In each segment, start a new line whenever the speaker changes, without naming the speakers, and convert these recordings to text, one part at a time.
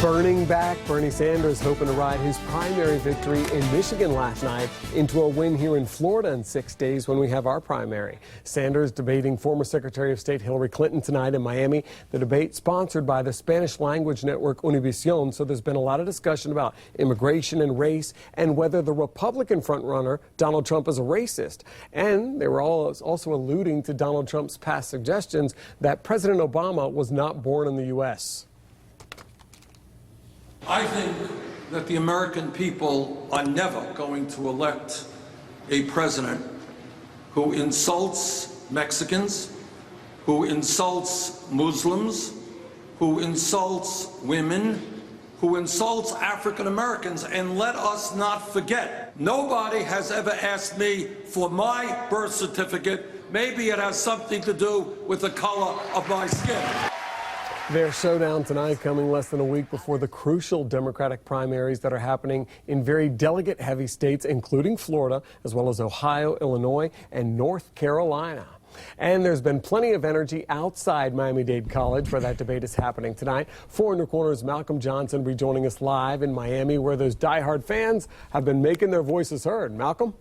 Burning back, Bernie Sanders hoping to ride his primary victory in Michigan last night into a win here in Florida in 6 days when we have our primary. Sanders debating former Secretary of State Hillary Clinton tonight in Miami. The debate sponsored by the Spanish language network Univision, so there's been a lot of discussion about immigration and race and whether the Republican frontrunner Donald Trump is a racist. And they were also alluding to Donald Trump's past suggestions that President Obama was not born in the U.S.
I think that the American people are never going to elect a president who insults Mexicans, who insults Muslims, who insults women, who insults African Americans. And let us not forget, nobody has ever asked me for my birth certificate. Maybe it has something to do with the color of my skin.
Their showdown tonight coming less than a week before the crucial Democratic primaries that are happening in very delegate-heavy states, including Florida, as well as Ohio, Illinois, and North Carolina. And there's been plenty of energy outside Miami-Dade College where that debate is happening tonight. 4 in your Corner's Malcolm Johnson rejoining us live in Miami, where those diehard fans have been making their voices heard. Malcolm?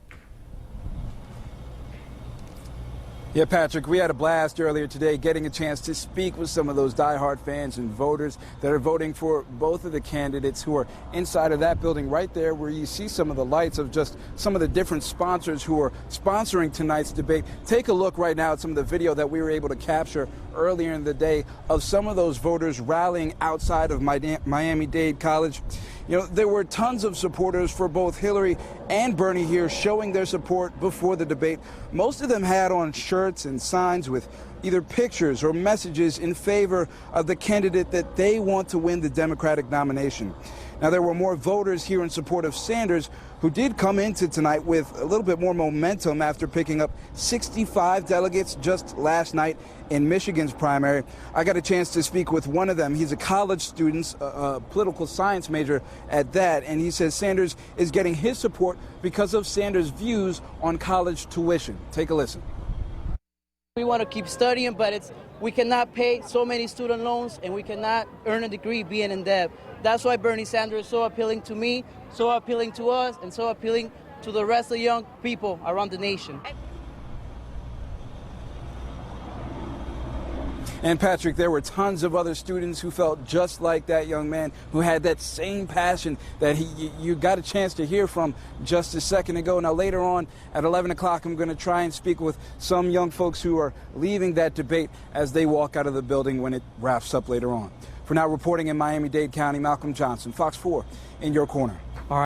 Yeah, Patrick, we had a blast earlier today getting a chance to speak with some of those diehard fans and voters that are voting for both of the candidates who are inside of that building right there where you see some of the lights of just some of the different sponsors who are sponsoring tonight's debate. Take a look right now at some of the video that we were able to capture earlier in the day of some of those voters rallying outside of Miami-Dade College. You know, there were tons of supporters for both Hillary and Bernie here showing their support before the debate. Most of them had on shirts and signs with either pictures or messages in favor of the candidate that they want to win the Democratic nomination. Now, there were more voters here in support of Sanders who did come into tonight with a little bit more momentum after picking up 65 delegates just last night in Michigan's primary. I got a chance to speak with one of them. He's a college student, a political science major at that, and he says Sanders is getting his support because of Sanders' views on college tuition. Take a listen.
We want to keep studying, but we cannot pay so many student loans and we cannot earn a degree being in debt. That's why Bernie Sanders is so appealing to me, so appealing to us, and so appealing to the rest of the young people around the nation.
And Patrick, there were tons of other students who felt just like that young man, who had that same passion that you got a chance to hear from just a second ago. Now, later on at 11 o'clock, I'm going to try and speak with some young folks who are leaving that debate as they walk out of the building when it wraps up later on. For now, reporting in Miami-Dade County, Malcolm Johnson, Fox 4 in your corner.